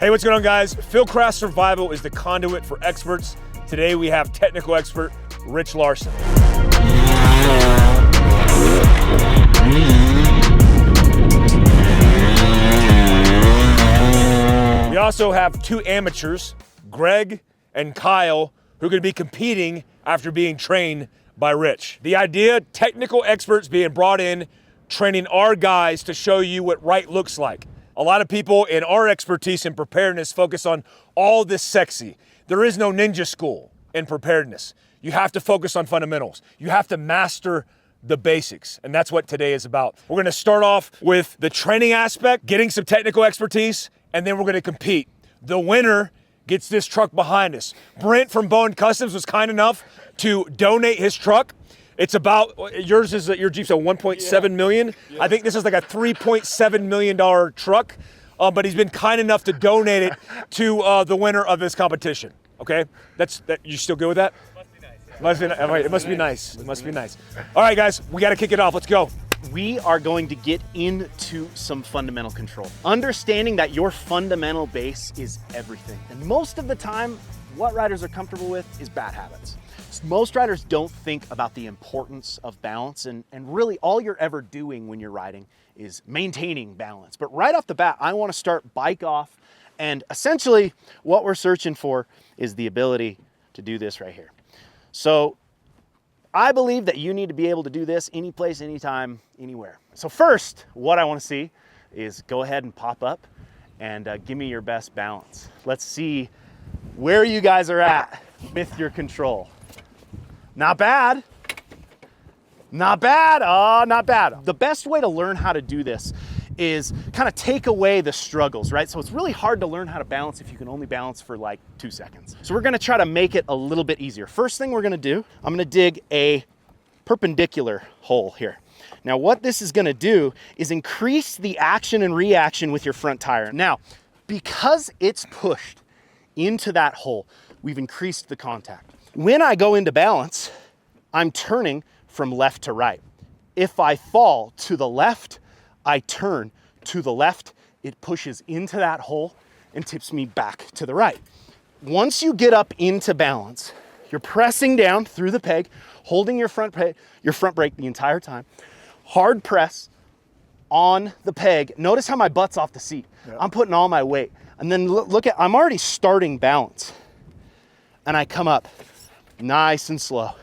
Hey, what's going on, guys? Fieldcraft Survival is the conduit for experts. Today we have technical expert Rich Larsen. We also have two amateurs, Greg and Kyle, who are going to be competing after being trained by Rich. The idea, technical experts being brought in, training our guys to show you what right looks like. A lot of people in our expertise in preparedness focus on all this sexy. There is no ninja school in preparedness. You have to focus on fundamentals. You have to master the basics, and that's what today is about. We're gonna start off with the training aspect, getting some technical expertise, and then we're gonna compete. The winner gets this truck behind us. Brent from Bowen Customs was kind enough to donate his truck. It's about, your Jeep's a 1.7 million. Yeah. I think this is like a $3.7 million truck, but he's been kind enough to donate it to the winner of this competition. Okay, you still good with that? Must be nice. Yeah. It must be nice. It must be nice. All right, guys, we got to kick it off. Let's go. We are going to get into some fundamental control. Understanding that your fundamental base is everything. And most of the time, what riders are comfortable with is bad habits. Most riders don't think about the importance of balance, and really all you're ever doing when you're riding is maintaining balance. But right off the bat, I want to start bike off, and essentially what we're searching for is the ability to do this right here. So I believe that you need to be able to do this any place, anytime, anywhere. So first, what I want to see is go ahead and pop up and give me your best balance. Let's see where you guys are at with your control. Not bad. Not bad. Oh, not bad. The best way to learn how to do this is kind of take away the struggles, right? So it's really hard to learn how to balance if you can only balance for like 2 seconds. So we're gonna try to make it a little bit easier. First thing we're gonna do, I'm gonna dig a perpendicular hole here. Now what this is gonna do is increase the action and reaction with your front tire. Now, because it's pushed into that hole, we've increased the contact. When I go into balance, I'm turning from left to right. If I fall to the left, I turn to the left. It pushes into that hole and tips me back to the right. Once you get up into balance, you're pressing down through the peg, holding your front brake the entire time. Hard press on the peg. Notice how my butt's off the seat. Yep. I'm putting all my weight. And then look at, I'm already starting balance. And I come up. Nice and slow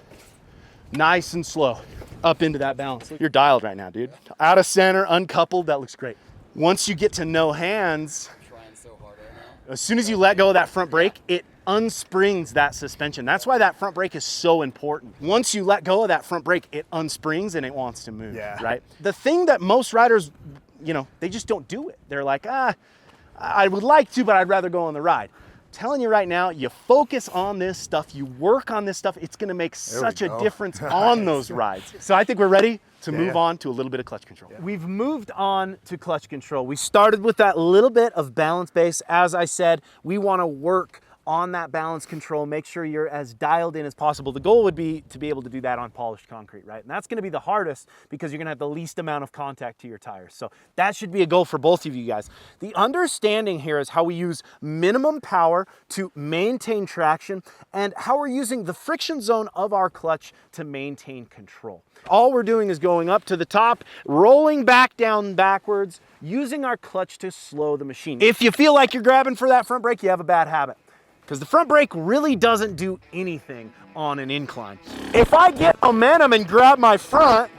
up into that balance. You're dialed right now, dude. Out of center, uncoupled, that looks great. Once you get to no hands, I'm trying so hard right now. As soon as you let go of that front brake, it unsprings that suspension. That's why that front brake is so important. Once you let go of that front brake, it unsprings and it wants to move, right? The thing that most riders, they just don't do it. They're like, I would like to, but I'd rather go on the ride. Telling you right now, you focus on this stuff, you work on this stuff, it's gonna make such a difference on those rides. So I think we're ready to move on to a little bit of clutch control. Yeah. We've moved on to clutch control. We started with that little bit of balance base. As I said, we wanna work on that balance control, make sure you're as dialed in as possible. The goal would be to be able to do that on polished concrete, right? And that's gonna be the hardest because you're gonna have the least amount of contact to your tires. So that should be a goal for both of you guys. The understanding here is how we use minimum power to maintain traction and how we're using the friction zone of our clutch to maintain control. All we're doing is going up to the top, rolling back down backwards, using our clutch to slow the machine. If you feel like you're grabbing for that front brake, you have a bad habit. Because the front brake really doesn't do anything on an incline. If I get momentum and grab my front,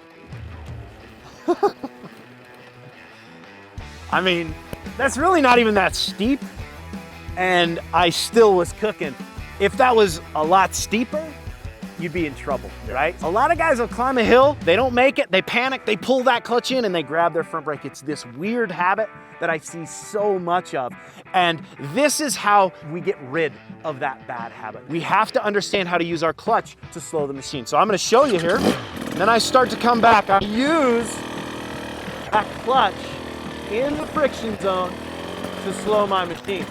I mean, that's really not even that steep, and I still was cooking. If that was a lot steeper, you'd be in trouble, right? A lot of guys will climb a hill, they don't make it, they panic, they pull that clutch in and they grab their front brake. It's this weird habit that I see so much of. And this is how we get rid of that bad habit. We have to understand how to use our clutch to slow the machine. So I'm gonna show you here, and then I start to come back. I use that clutch in the friction zone to slow my machine.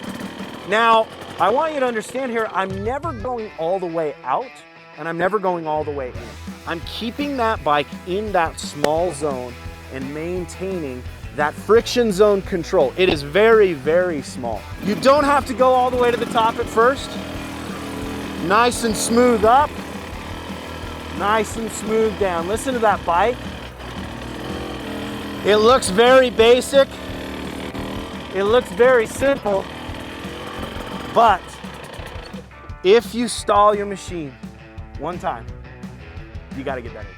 Now, I want you to understand here, I'm never going all the way out, and I'm never going all the way in. I'm keeping that bike in that small zone and maintaining that friction zone control. It is very, very small. You don't have to go all the way to the top at first. Nice and smooth up. Nice and smooth down. Listen to that bike. It looks very basic. It looks very simple. But if you stall your machine one time, you got to get better.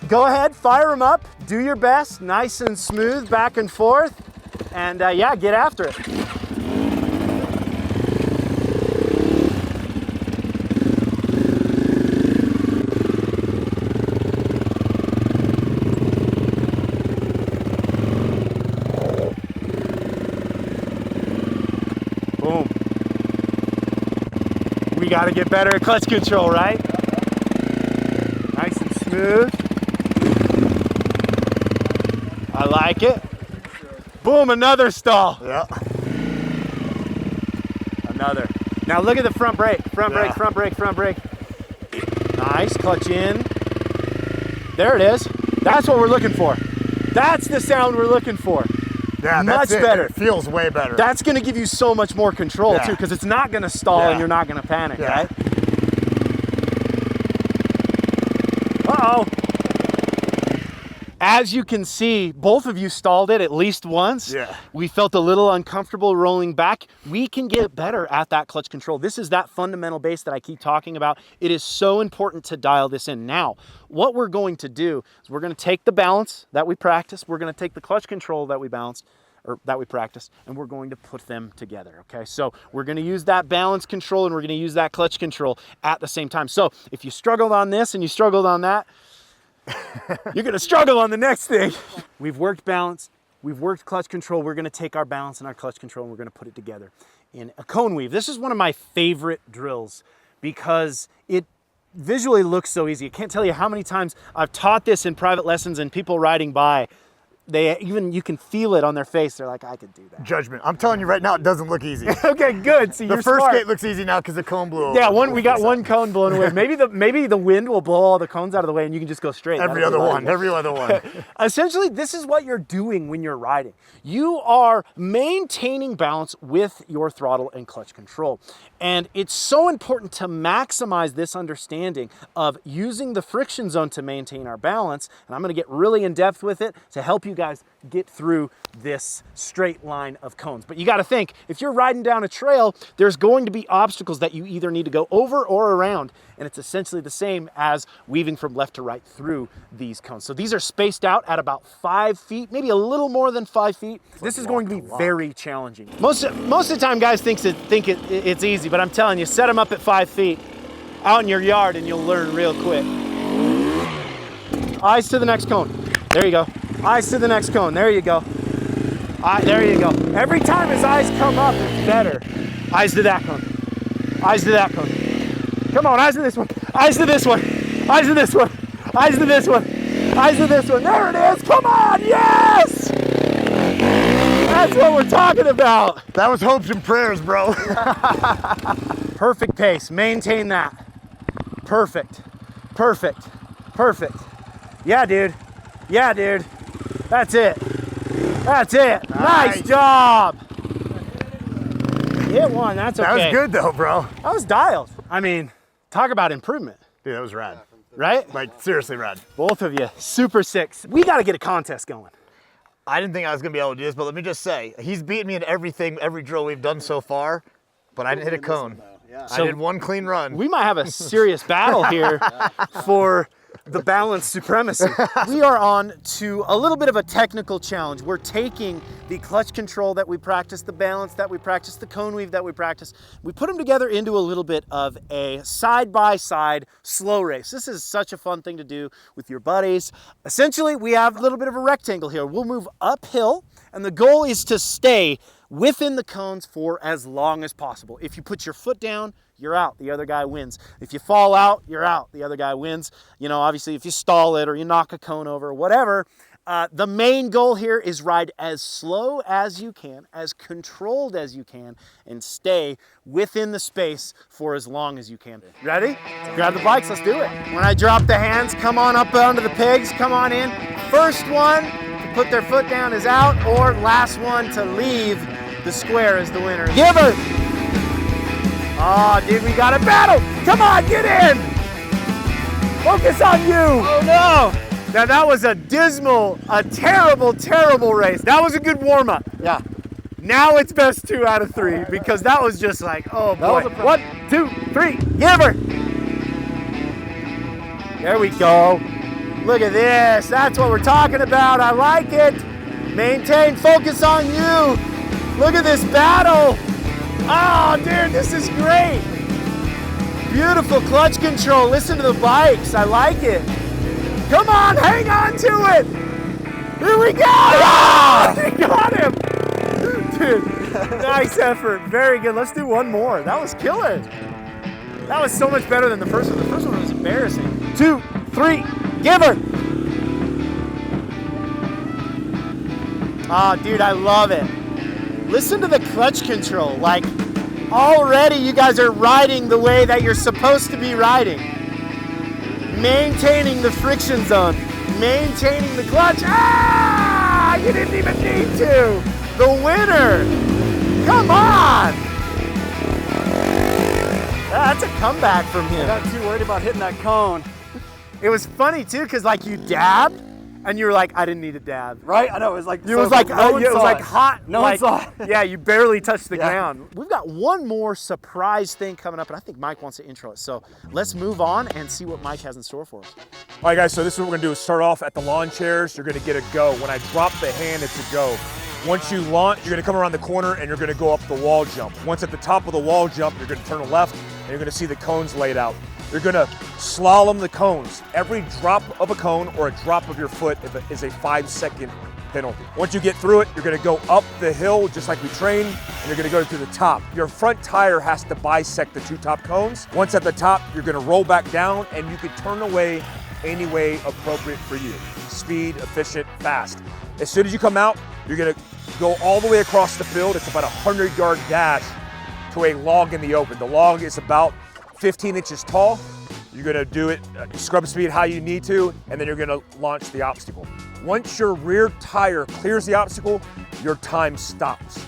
Go ahead, fire them up. Do your best. Nice and smooth, back and forth. And yeah, get after it. Boom. We got to get better at clutch control, right? Nice and smooth. I like it. Boom, another stall. Yeah. Another. Now look at the front brake. Front brake, front brake, front brake. Nice, clutch in. There it is. That's what we're looking for. That's the sound we're looking for. Yeah, much that's it. better. It feels way better. That's gonna give you so much more control Yeah. too, because it's not gonna stall and you're not gonna panic, Yeah. right? Uh-oh. As you can see, both of you stalled it at least once. Yeah. We felt a little uncomfortable rolling back. We can get better at that clutch control. This is that fundamental base that I keep talking about. It is so important to dial this in. Now, what we're going to do is we're going to take the balance that we practiced. We're going to take the clutch control that we balanced, or that we practiced, and we're going to put them together, okay? So we're gonna use that balance control and we're gonna use that clutch control at the same time. So if you struggled on this and you struggled on that, you're gonna struggle on the next thing. We've worked balance, we've worked clutch control. We're gonna take our balance and our clutch control and we're gonna put it together in a cone weave. This is one of my favorite drills because it visually looks so easy. I can't tell you how many times I've taught this in private lessons and people riding by, you can feel it on their face. They're like, I could do that. Judgment. I'm telling you right now, it doesn't look easy. Okay, good. So The you're first smart. gate looks easy now because the cone blew over. Yeah, we got one cone blown away. Maybe the wind will blow all the cones out of the way and you can just go straight. Every other one. Essentially, this is what you're doing when you're riding. You are maintaining balance with your throttle and clutch control. And it's so important to maximize this understanding of using the friction zone to maintain our balance. And I'm gonna get really in depth with it to help you guys get through this straight line of cones. But you gotta think, if you're riding down a trail, there's going to be obstacles that you either need to go over or around. And it's essentially the same as weaving from left to right through these cones. So these are spaced out at about 5 feet, maybe a little more than 5 feet. This is going to be very challenging. Most of the time guys think it's easy, but I'm telling you, set them up at 5 feet out in your yard and you'll learn real quick. Eyes to the next cone. There you go. Eyes to the next cone. There you go. There you go. Every time his eyes come up, it's better. Eyes to that cone. Eyes to that cone. Come on, eyes to this one. Eyes to this one. Eyes to this one. Eyes to this one. Eyes to this one. There it is. Come on. Yes! That's what we're talking about. That was hopes and prayers, bro. Perfect pace. Maintain that. Perfect. Perfect. Perfect. Yeah, dude. Yeah, dude. That's it. That's it. Nice job. Hit one. That's okay. That was good though, bro. I was dialed. I mean, talk about improvement, Dude, that was rad. right? Like, seriously rad. Both of you, super sick. We got to get a contest going. I didn't think I was going to be able to do this, but let me just say, he's beaten me in everything, every drill we've done so far, but I didn't hit a cone. I did one clean run. We might have a serious battle here for the balance supremacy. We are on to a little bit of a technical challenge. We're taking the clutch control that we practiced, the balance that we practiced, the cone weave that we practiced. We put them together into a little bit of a side-by-side slow race. This is such a fun thing to do with your buddies. Essentially, we have a little bit of a rectangle here. We'll move uphill, and the goal is to stay within the cones for as long as possible. If you put your foot down, you're out, the other guy wins. If you fall out, you're out, the other guy wins. You know, obviously if you stall it or you knock a cone over, whatever, the main goal here is ride as slow as you can, as controlled as you can, and stay within the space for as long as you can. Ready? Grab the bikes, let's do it. When I drop the hands, come on up onto the pegs, come on in. First one to put their foot down is out, or last one to leave the square is the winner. Give her! Oh, dude, we got a battle! Come on, get in! Focus on you! Oh no! Now that was a dismal, a terrible, terrible race. That was a good warm-up. Yeah. Now it's best 2 out of 3 because that was just like, oh boy. 1, 2, 3, give her! There we go. Look at this. That's what we're talking about. I like it. Maintain focus on you. Look at this battle. Oh, dude, this is great. Beautiful clutch control. Listen to the bikes. I like it. Come on, hang on to it. Here we go. Ah! We got him. Dude, nice effort. Very good. Let's do one more. That was killer. That was so much better than the first one. The first one was embarrassing. 2, 3, give her. Oh, dude, I love it. Listen to the clutch control. Like, already you guys are riding the way that you're supposed to be riding. Maintaining the friction zone. Maintaining the clutch. Ah! You didn't even need to. The winner. Come on. That's a comeback from him. I got too worried about hitting that cone. It was funny too, because like you dabbed, and you were like, I didn't need a dab. Right? I know, it was like, It was like, no one it was saw like it. hot. No like, one saw it. Yeah, you barely touched the Yeah. ground. We've got one more surprise thing coming up, and I think Mike wants to intro it. So let's move on and see what Mike has in store for us. All right, guys, so this is what we're gonna do is start off at the lawn chairs. You're gonna get a go. When I drop the hand, it's a go. Once you launch, you're gonna come around the corner and you're gonna go up the wall jump. Once at the top of the wall jump, you're gonna turn left and you're gonna see the cones laid out. You're gonna slalom the cones. Every drop of a cone or a drop of your foot is a 5-second penalty. Once you get through it, you're gonna go up the hill just like we trained, and you're gonna go to the top. Your front tire has to bisect the 2 top cones. Once at the top, you're gonna roll back down and you can turn away any way appropriate for you. Speed, efficient, fast. As soon as you come out, you're gonna go all the way across the field. It's about a 100-yard dash to a log in the open. The log is about 15 inches tall. You're gonna do it, scrub speed how you need to, and then you're gonna launch the obstacle. Once your rear tire clears the obstacle, your time stops.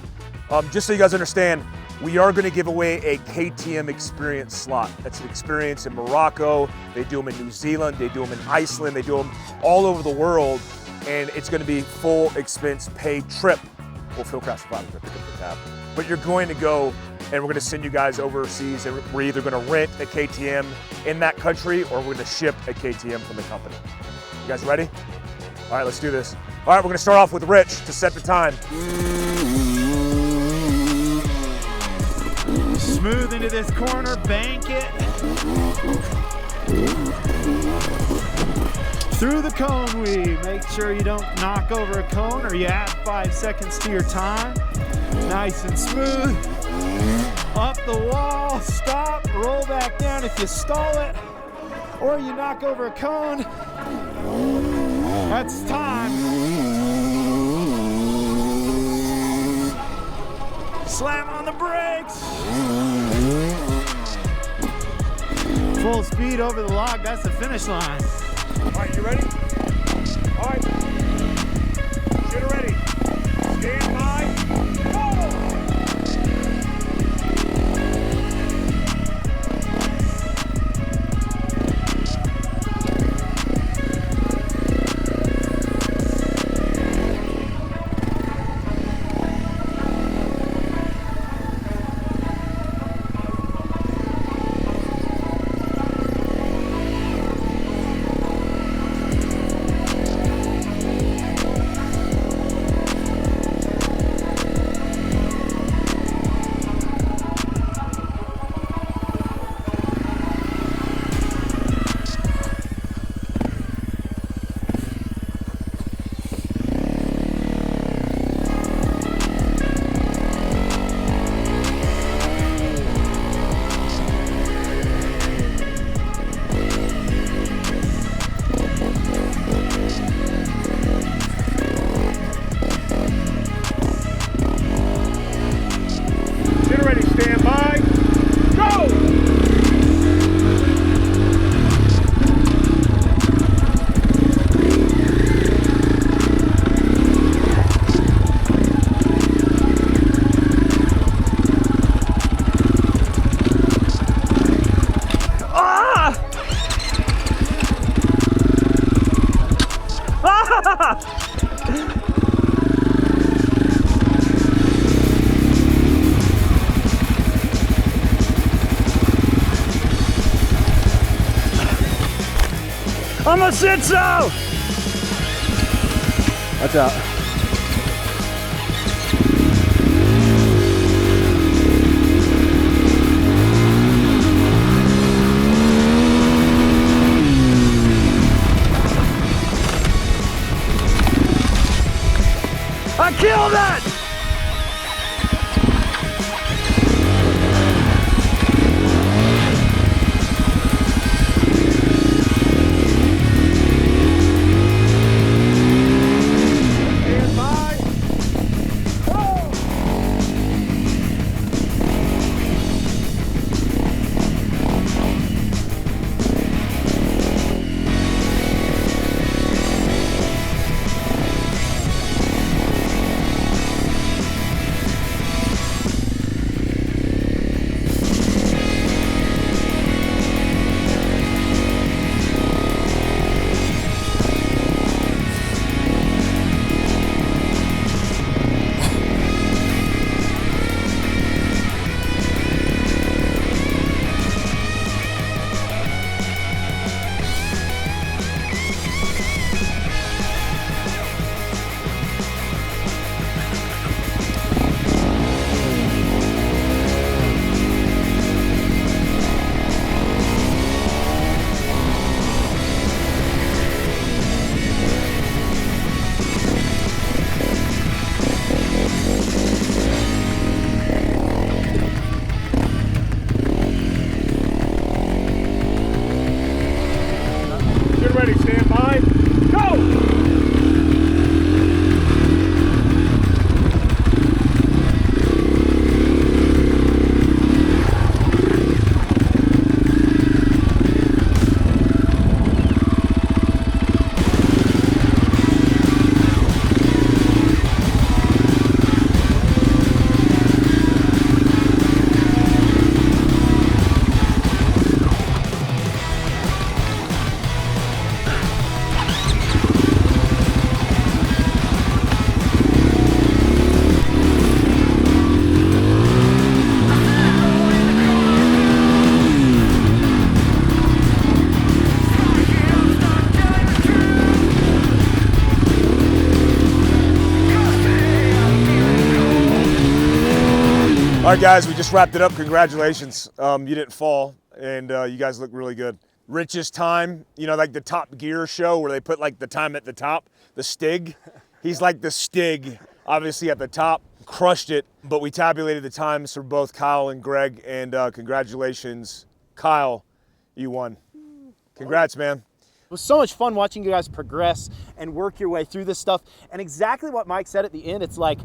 Just so you guys understand, we are gonna give away a KTM experience slot. That's an experience in Morocco. They do them in New Zealand, they do them in Iceland, they do them all over the world, and it's gonna be full expense paid trip. Well, Fieldcraft Survival App, pick up the tab. But you're going to go and we're gonna send you guys overseas, and we're either gonna rent a KTM in that country or we're gonna ship a KTM from the company. You guys ready? All right, let's do this. All right, we're gonna start off with Rich to set the time. Smooth into this corner, bank it. Through the cone weave. Make sure you don't knock over a cone or you add 5 seconds to your time. Nice and smooth. Up the wall, stop, roll back down if you stall it, or you knock over a cone. That's time. Slam on the brakes. Full speed over the log, that's the finish line. All right, you ready? All right. Get ready. Stand by. Go! I'm a sit-so! Watch out. I killed it! Get ready, stand by, go! All right, guys, we just wrapped it up. Congratulations. You didn't fall, and you guys look really good. Rich's time, you know, like the Top Gear show where they put like the time at the top, the Stig. He's like the Stig, obviously at the top. Crushed it, but we tabulated the times for both Kyle and Greg, and congratulations, Kyle, you won. Congrats, man. It was so much fun watching you guys progress and work your way through this stuff. And exactly what Mike said at the end, it's like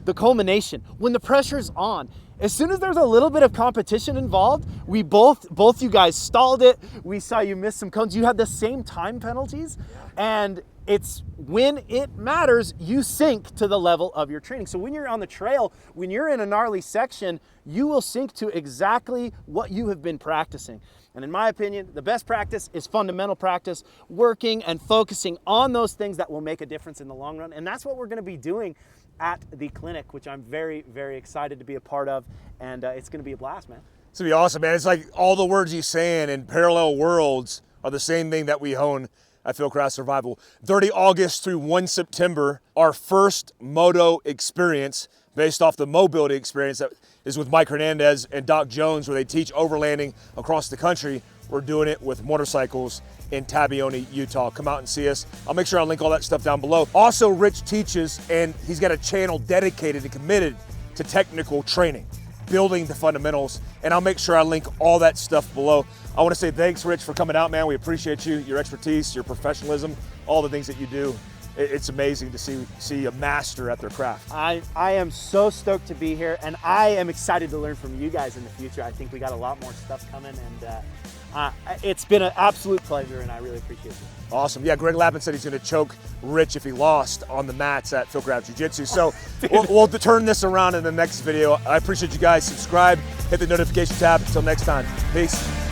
the culmination. When the pressure's on, as soon as there's a little bit of competition involved, we both you guys stalled it. We saw you miss some cones. You had the same time penalties. And it's when it matters, you sync to the level of your training. So when you're on the trail, when you're in a gnarly section, you will sync to exactly what you have been practicing. And in my opinion, the best practice is fundamental practice, working and focusing on those things that will make a difference in the long run. And that's what we're going to be doing at the clinic, which I'm very, very excited to be a part of. And it's going to be a blast, man. It's going to be awesome, man. It's like all the words he's saying in parallel worlds are the same thing that we hone at Fieldcraft Survival. 30 August through 1 September, our first moto experience based off the mobility experience that is with Mike Hernandez and Doc Jones, where they teach overlanding across the country. We're doing it with motorcycles in Tabione, Utah. Come out and see us. I'll make sure I link all that stuff down below. Also, Rich teaches, and he's got a channel dedicated and committed to technical training, building the fundamentals, and I'll make sure I link all that stuff below. I want to say thanks, Rich, for coming out, man. We appreciate you, your expertise, your professionalism, all the things that you do. It's amazing to see a master at their craft. I am so stoked to be here, and I am excited to learn from you guys in the future. I think we got a lot more stuff coming, and it's been an absolute pleasure, and I really appreciate it. Awesome. Yeah, Greg Lappin said he's going to choke Rich if he lost on the mats at Fieldcraft Jiu-Jitsu. So we'll turn this around in the next video. I appreciate you guys. Subscribe, hit the notification tab. Until next time, peace.